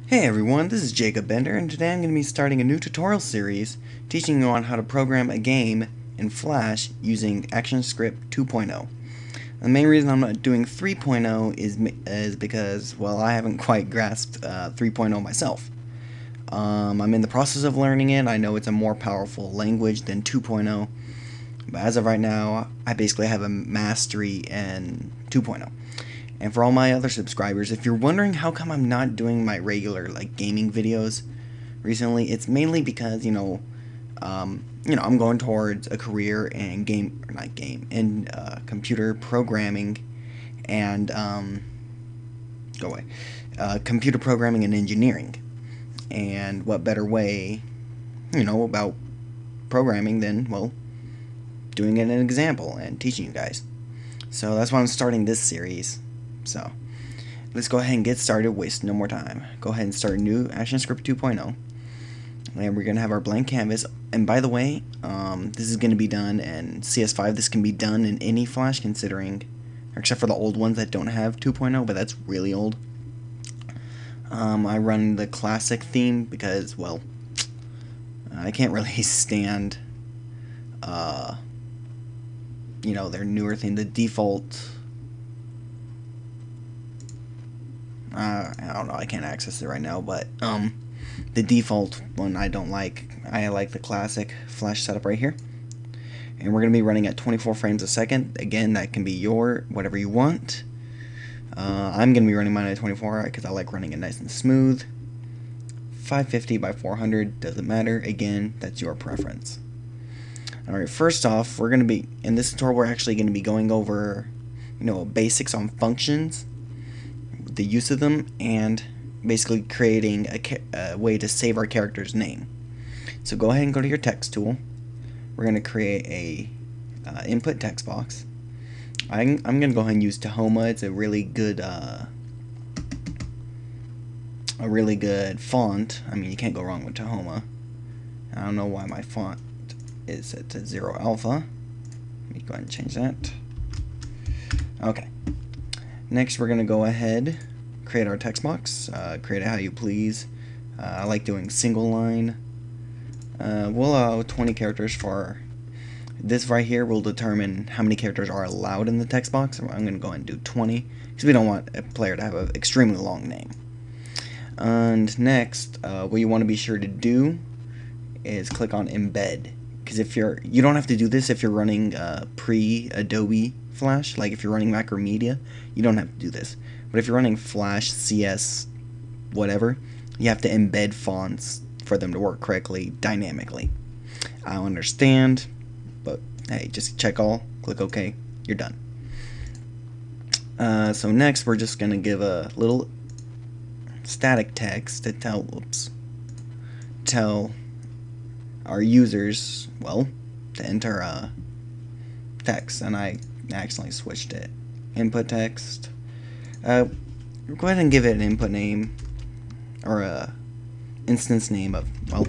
Hey everyone, this is Jacob Bender, and today I'm going to be starting a new tutorial series teaching you on how to program a game in Flash using ActionScript 2.0. The main reason I'm not doing 3.0 is because, well, I haven't quite grasped 3.0 myself. I'm in the process of learning it. I know it's a more powerful language than 2.0, but as of right now, I basically have a mastery in 2.0. And for all my other subscribers, if you're wondering how come I'm not doing my regular gaming videos recently, it's mainly because I'm going towards a career in computer programming and computer programming and engineering. And what better way, about programming than doing an example and teaching you guys. So that's why I'm starting this series. So let's go ahead and get started, waste no more time. Go ahead and start new ActionScript 2.0. And we're going to have our blank canvas. And by the way, this is going to be done in CS5. This can be done in any Flash except for the old ones that don't have 2.0, but that's really old. I run the classic theme because, well, I can't really stand, their newer theme. The default... I don't know, I can't access it right now, but the default one I don't like. I like the classic Flash setup right here. And we're going to be running at 24 frames a second. Again, that can be whatever you want. I'm going to be running mine at 24 because I like running it nice and smooth. 550 by 400, doesn't matter. Again, that's your preference. Alright, first off, we're going to be, in this tutorial, we're actually going to be going over, basics on functions, the use of them, and basically creating a way to save our character's name. So go ahead and go to your text tool. We're going to create a input text box. I'm going to go ahead and use Tahoma. It's a really good font. I mean, you can't go wrong with Tahoma. I don't know why my font is set to 0 alpha. Let me go ahead and change that. Okay. Next, we're going to go ahead, create our text box, create it how you please. I like doing single line. We'll allow 20 characters for this right here. Will determine how many characters are allowed in the text box. I'm going to go ahead and do 20 because we don't want a player to have an extremely long name. And next, what you want to be sure to do is click on embed, because you don't have to do this if you're running pre-Adobe Flash. Like if you're running Macromedia, you don't have to do this. But if you're running Flash, CS, whatever, you have to embed fonts for them to work correctly dynamically. I understand, but hey, just check all, click OK, you're done. So next we're just going to give a little static text to tell our users, well, to enter text, and I accidentally switched it. Input text. Go ahead and give it an input name, or a instance name of, well,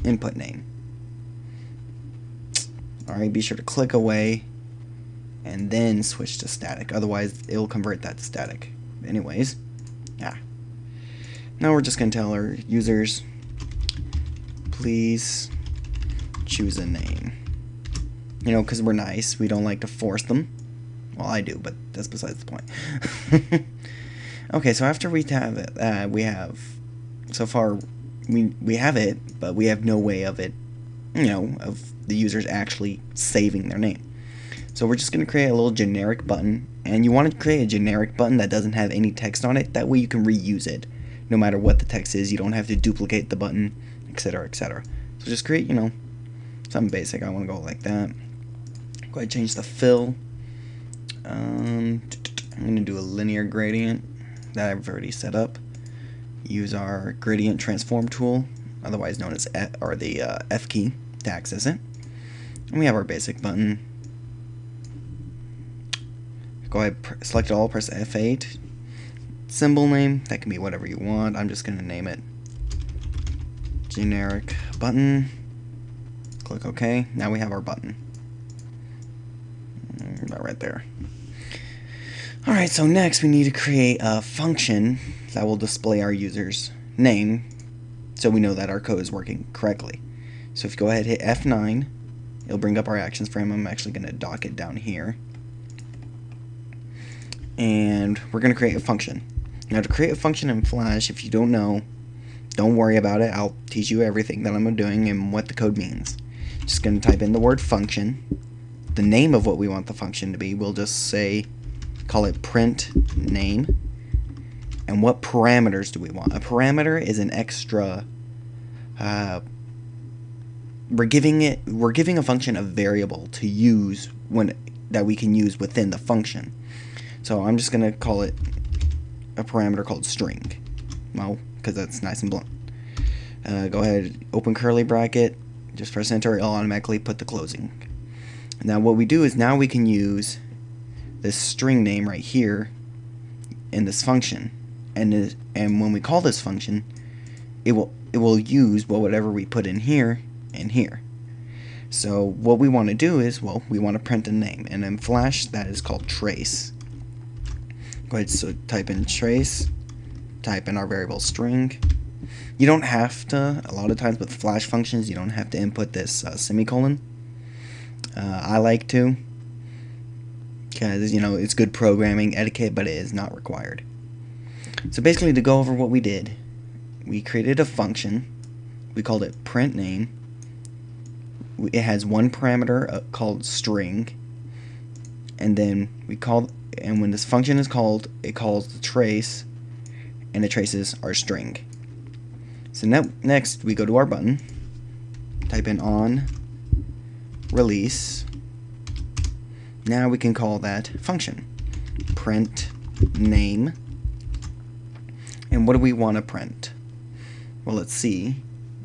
input name. Alright, be sure to click away and then switch to static, otherwise it'll convert that to static. Anyways, now we're just going to tell our users, please choose a name. Because we're nice, we don't like to force them. Well, I do, but that's besides the point. Okay, so after we have it, so far we have it, but we have no way of it, of the users actually saving their name. So we're just going to create a little generic button, and you want to create a generic button that doesn't have any text on it. That way you can reuse it, no matter what the text is. You don't have to duplicate the button, etc., etc. So just create, something basic. I want to go like that. Go ahead and change the fill. I'm going to do a linear gradient that I've already set up. Use our gradient transform tool, otherwise known as the F key, to access it. And we have our basic button. Go ahead, select it all, press F8. Symbol name, that can be whatever you want. I'm just going to name it generic button. Click OK. Now we have our button. About right there. Alright, so next we need to create a function that will display our user's name, so we know that our code is working correctly. So if you go ahead and hit F9, it'll bring up our actions frame. I'm actually going to dock it down here. And we're going to create a function. Now, to create a function in Flash, if you don't know, don't worry about it. I'll teach you everything that I'm doing and what the code means. Just going to type in the word function, the name of what we want the function to be. We'll just say, call it print name. And what parameters do we want? A parameter is an extra. We're giving a function a variable to use that we can use within the function. So I'm just gonna call it a parameter called string. Well, because that's nice and blunt. Go ahead, open curly bracket, just press enter, it'll automatically put the closing. Now what we do is now we can use this string name right here in this function, and when we call this function, it will use whatever we put in here and here. So what we want to do is, well, we want to print a name, and in Flash that is called trace. Go ahead, so type in trace, type in our variable string. You don't have to, a lot of times with Flash functions, you don't have to input this semicolon. I like to, because, you know, it's good programming etiquette, but it is not required. So basically, to go over what we did, we created a function, we called it print name. It has one parameter called string, and then and when this function is called, it calls the trace, and it traces our string. So now, next we go to our button, type in on release. Now we can call that function print name. And what do we want to print? Well, let's see.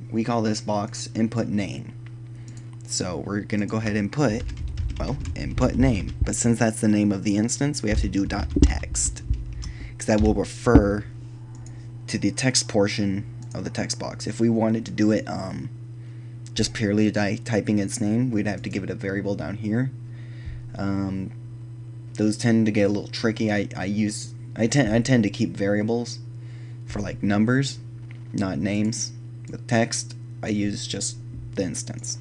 We call this box input name. So we're going to go ahead and put, well, input name. But since that's the name of the instance, we have to do .text, because that will refer to the text portion of the text box. If we wanted to do it just purely by typing its name, we'd have to give it a variable down here. Those tend to get a little tricky. I tend to keep variables for like numbers, not names. With text, I use just the instance.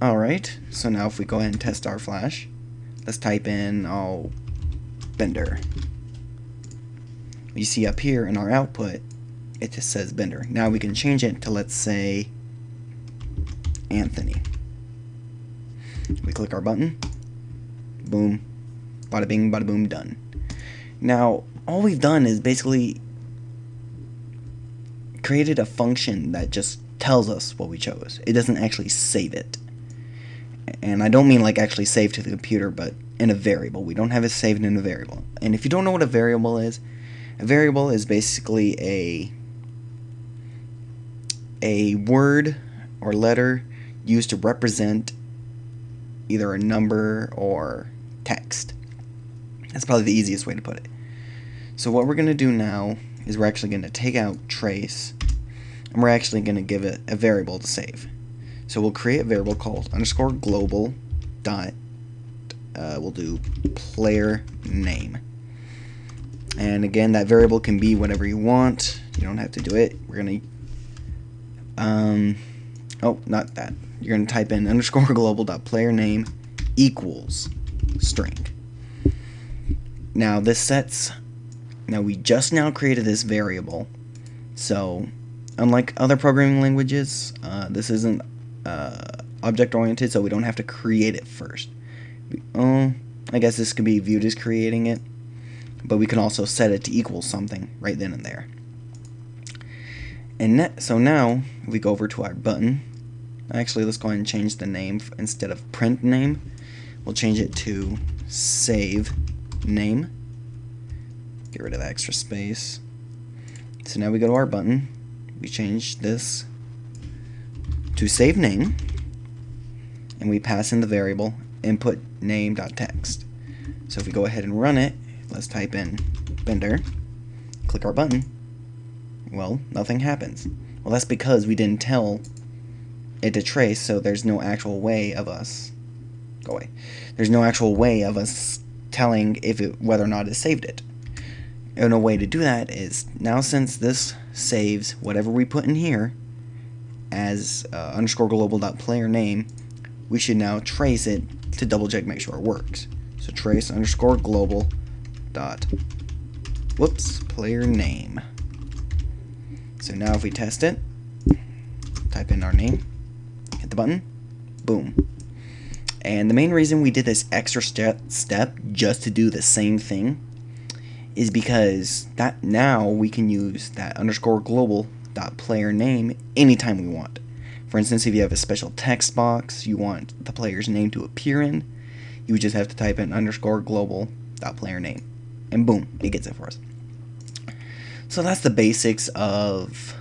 Alright, so now if we go ahead and test our Flash, let's type in Bender. You see up here in our output, it just says Bender. Now we can change it to, let's say, Anthony. We click our button, boom, bada bing, bada boom, done. Now, all we've done is basically created a function that just tells us what we chose. It doesn't actually save it. And I don't mean like actually save to the computer, but in a variable. We don't have it saved in a variable. And if you don't know what a variable is basically a word or letter used to represent either a number or text. That's probably the easiest way to put it. So what we're going to do now is we're actually going to take out trace, and we're actually going to give it a variable to save. So we'll create a variable called _global dot, we'll do player name. And again, that variable can be whatever you want. You don't have to do it. We're going to, oh, not that. You're going to type in _global dot player name equals string. Now this sets, now we just now created this variable. So unlike other programming languages, this isn't object-oriented, so we don't have to create it first. I guess this could be viewed as creating it, but we can also set it to equal something right then and there. And so now, if we go over to our button, actually let's go ahead and change the name. Instead of print name, we'll change it to save name. Get rid of that extra space. So now we go to our button, we change this to save name, and we pass in the variable input name.text. So if we go ahead and run it, let's type in Bender, click our button, well, nothing happens. Well, that's because we didn't tell it to trace, so there's no actual way of us, there's no actual way of us telling whether or not it saved it. And a way to do that is, now since this saves whatever we put in here as underscore global.player name, we should now trace it to double check, make sure it works. So trace underscore global dot player name. So now if we test it, type in our name, hit the button, boom. And the main reason we did this extra step just to do the same thing is because that now we can use that underscore global dot player name anytime we want. For instance, if you have a special text box you want the player's name to appear in, you would just have to type in underscore global dot player name, and boom, it gets it for us. So that's the basics of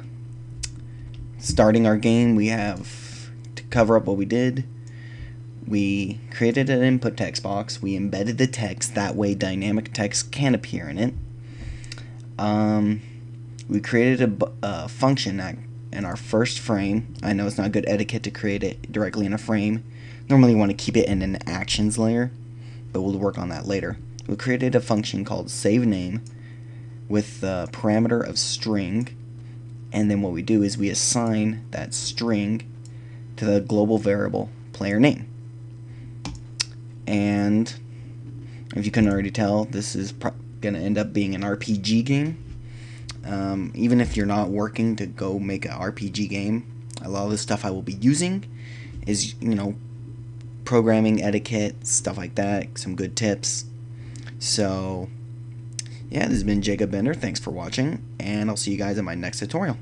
starting our game. We have to cover up what we did. We created an input text box. We embedded the text. That way dynamic text can appear in it. We created a function in our first frame. I know it's not good etiquette to create it directly in a frame. Normally you want to keep it in an actions layer, but we'll work on that later. We created a function called saveName with the parameter of string, and then what we do is we assign that string to the global variable player name. And if you couldn't already tell, this is going to end up being an RPG game. Even if you're not working to go make an RPG game, a lot of the stuff I will be using is, programming etiquette, stuff like that, some good tips. So yeah, this has been Jacob Bender. Thanks for watching, and I'll see you guys in my next tutorial.